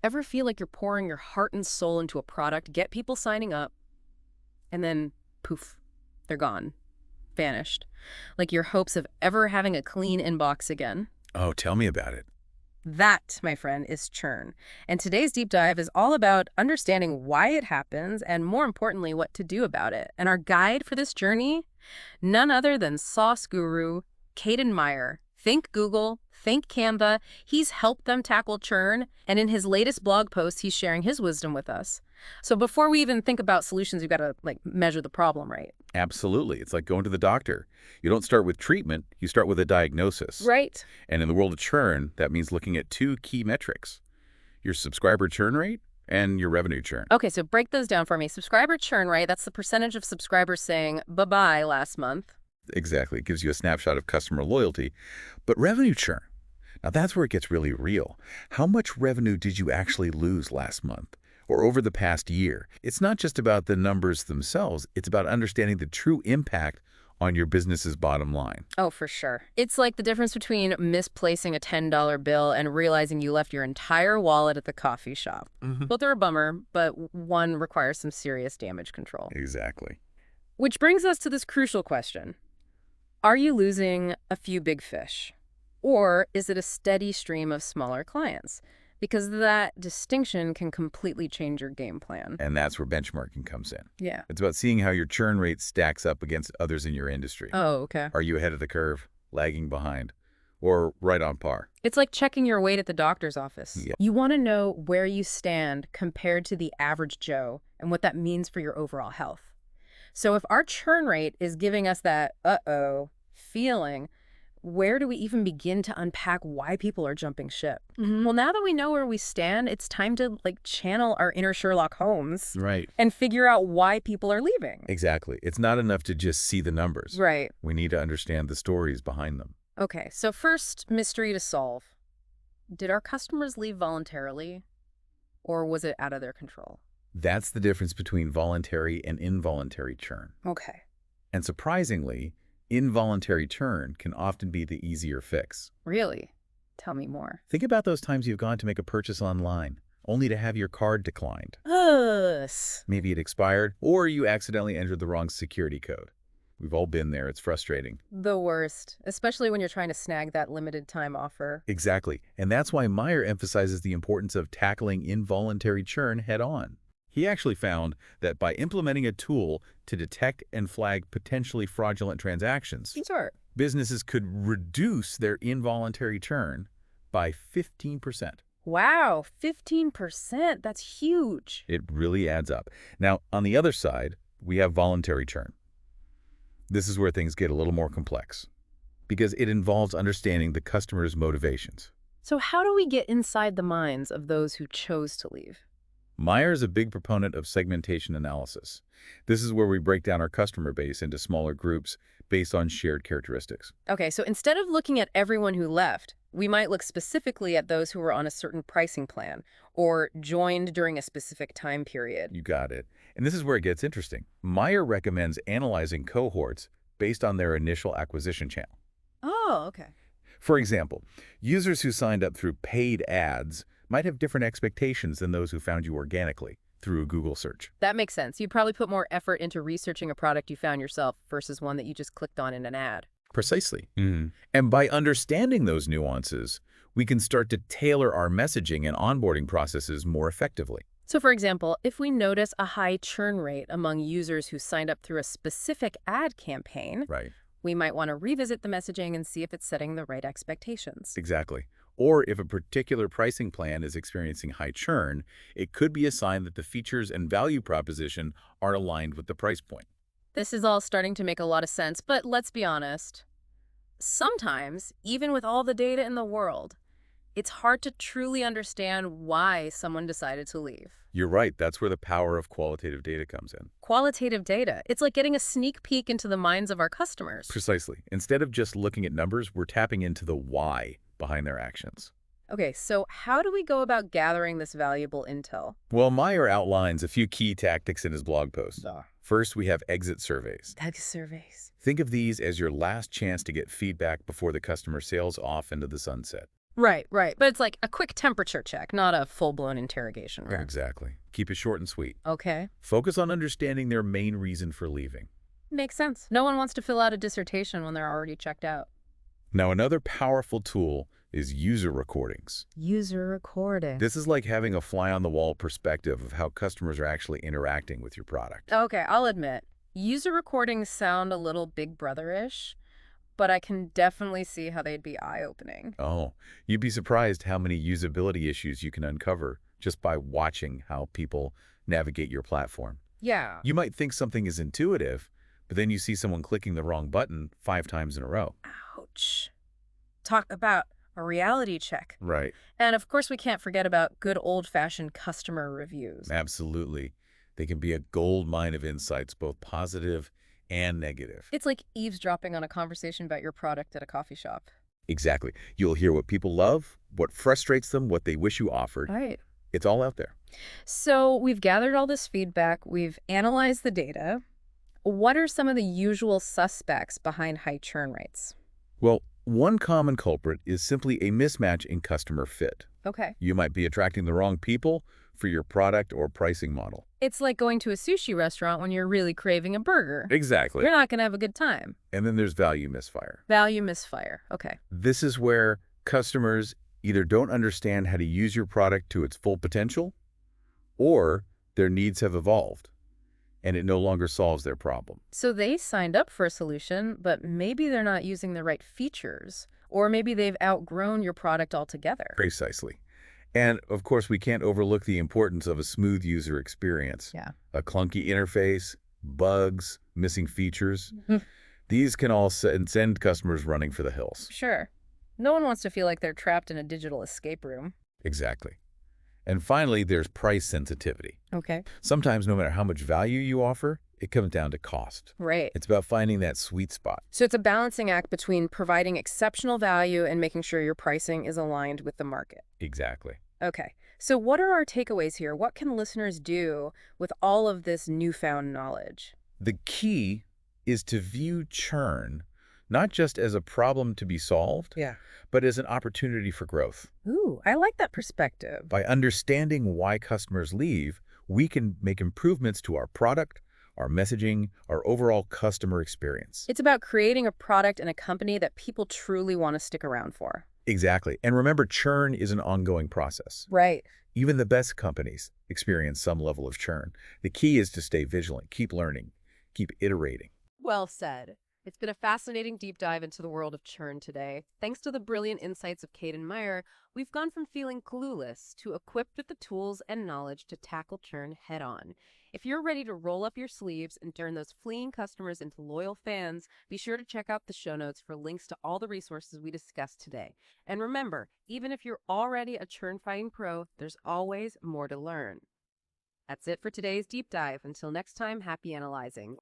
Ever feel like you're pouring your heart and soul into a product, get people signing up, and then poof, they're gone, vanished. Like your hopes of ever having a clean inbox again? Oh, tell me about it. That, my friend, is churn. And today's deep dive is all about understanding why it happens and, more importantly, what to do about it. And our guide for this journey, none other than sauce guru Caden Meyer. Think Google, think Canva. He's helped them tackle churn, and in his latest blog post, he's sharing his wisdom with us. So before we even think about solutions, we've got to measure the problem, right? Absolutely. It's like going to the doctor. You don't start with treatment, you start with a diagnosis. Right. And in the world of churn, that means looking at two key metrics, your subscriber churn rate and your revenue churn. Okay, so break those down for me. Subscriber churn rate, that's the percentage of subscribers saying bye-bye last month. Exactly. It gives you a snapshot of customer loyalty. But revenue churn, now that's where it gets really real. How much revenue did you actually lose last month or over the past year? It's not just about the numbers themselves. It's about understanding the true impact on your business's bottom line. Oh, for sure. It's like the difference between misplacing a $10 bill and realizing you left your entire wallet at the coffee shop. Both are a bummer, but one requires some serious damage control. Exactly. Which brings us to this crucial question. Are you losing a few big fish? Or is it a steady stream of smaller clients? Because that distinction can completely change your game plan. And that's where benchmarking comes in. Yeah. It's about seeing how your churn rate stacks up against others in your industry. Oh, okay. Are you ahead of the curve, lagging behind, or right on par? It's like checking your weight at the doctor's office. Yeah. You want to know where you stand compared to the average Joe and what that means for your overall health. So if our churn rate is giving us that uh-oh feeling, where do we even begin to unpack why people are jumping ship? Well, now that we know where we stand, it's time to channel our inner Sherlock Holmes Right. and figure out why people are leaving. Exactly. It's not enough to just see the numbers. Right. We need to understand the stories behind them. Okay, so first mystery to solve. Did our customers leave voluntarily, or was it out of their control? That's the difference between voluntary and involuntary churn. Okay. And surprisingly, involuntary churn can often be the easier fix. Really? Tell me more. Think about those times you've gone to make a purchase online, only to have your card declined. Us. Maybe it expired, or you accidentally entered the wrong security code. We've all been there. It's frustrating. The worst, especially when you're trying to snag that limited time offer. Exactly. And that's why Meyer emphasizes the importance of tackling involuntary churn head on. He actually found that by implementing a tool to detect and flag potentially fraudulent transactions, Sure. businesses could reduce their involuntary churn by 15%. Wow, 15%. That's huge. It really adds up. Now, on the other side, we have voluntary churn. This is where things get a little more complex because it involves understanding the customer's motivations. So how do we get inside the minds of those who chose to leave? Meyer is a big proponent of segmentation analysis. This is where we break down our customer base into smaller groups based on shared characteristics. Okay, so instead of looking at everyone who left, we might look specifically at those who were on a certain pricing plan or joined during a specific time period. You got it. And this is where it gets interesting. Meyer recommends analyzing cohorts based on their initial acquisition channel. Oh, okay. For example, users who signed up through paid ads might have different expectations than those who found you organically through a Google search. That makes sense. You'd probably put more effort into researching a product you found yourself versus one that you just clicked on in an ad. Precisely. And by understanding those nuances, we can start to tailor our messaging and onboarding processes more effectively. So for example, if we notice a high churn rate among users who signed up through a specific ad campaign, Right. we might want to revisit the messaging and see if it's setting the right expectations. Exactly. Or if a particular pricing plan is experiencing high churn, it could be a sign that the features and value proposition are aligned with the price point. This is all starting to make a lot of sense, but let's be honest. Sometimes, even with all the data in the world, it's hard to truly understand why someone decided to leave. You're right. That's where the power of qualitative data comes in. Qualitative data. It's like getting a sneak peek into the minds of our customers. Precisely. Instead of just looking at numbers, we're tapping into the why behind their actions. Okay, so how do we go about gathering this valuable intel? Well, Meyer outlines a few key tactics in his blog post. Ah. First, we have exit surveys. That's surveys. Think of these as your last chance to get feedback before the customer sails off into the sunset. Right, right. But it's like a quick temperature check, not a full-blown interrogation room. Exactly. Keep it short and sweet. Okay. Focus on understanding their main reason for leaving. Makes sense. No one wants to fill out a dissertation when they're already checked out. Now, another powerful tool is user recordings. User recording. This is like having a fly-on-the-wall perspective of how customers are actually interacting with your product. Okay, I'll admit, user recordings sound a little Big Brother-ish, but I can definitely see how they'd be eye-opening. Oh, you'd be surprised how many usability issues you can uncover just by watching how people navigate your platform. Yeah. You might think something is intuitive, but then you see someone clicking the wrong button 5 times in a row. Ouch. Talk about a reality check. Right. And of course, we can't forget about good old-fashioned customer reviews. Absolutely. They can be a gold mine of insights, both positive and negative. It's like eavesdropping on a conversation about your product at a coffee shop. Exactly. You'll hear what people love, what frustrates them, what they wish you offered. Right. It's all out there. So we've gathered all this feedback, we've analyzed the data. What are some of the usual suspects behind high churn rates? Well, one common culprit is simply a mismatch in customer fit. Okay. You might be attracting the wrong people for your product or pricing model. It's like going to a sushi restaurant when you're really craving a burger. Exactly. You're not going to have a good time. And then there's value misfire. Value misfire. Okay. This is where customers either don't understand how to use your product to its full potential, or their needs have evolved, and it no longer solves their problem. So they signed up for a solution, but maybe they're not using the right features, or maybe they've outgrown your product altogether. Precisely. And, of course, we can't overlook the importance of a smooth user experience. Yeah. A clunky interface, bugs, missing features. Mhm. These can all send customers running for the hills. Sure. No one wants to feel like they're trapped in a digital escape room. Exactly. And finally, there's price sensitivity. Okay. Sometimes, no matter how much value you offer, it comes down to cost. Right. It's about finding that sweet spot. So it's a balancing act between providing exceptional value and making sure your pricing is aligned with the market. Exactly. Okay. So what are our takeaways here? What can listeners do with all of this newfound knowledge? The key is to view churn not just as a problem to be solved, Yeah. but as an opportunity for growth. Ooh, I like that perspective. By understanding why customers leave, we can make improvements to our product, our messaging, our overall customer experience. It's about creating a product and a company that people truly want to stick around for. Exactly. And remember, churn is an ongoing process. Right. Even the best companies experience some level of churn. The key is to stay vigilant, keep learning, keep iterating. Well said. It's been a fascinating deep dive into the world of churn today. Thanks to the brilliant insights of Kate and Meyer, we've gone from feeling clueless to equipped with the tools and knowledge to tackle churn head-on. If you're ready to roll up your sleeves and turn those fleeing customers into loyal fans, be sure to check out the show notes for links to all the resources we discussed today. And remember, even if you're already a churn-fighting pro, there's always more to learn. That's it for today's deep dive. Until next time, happy analyzing.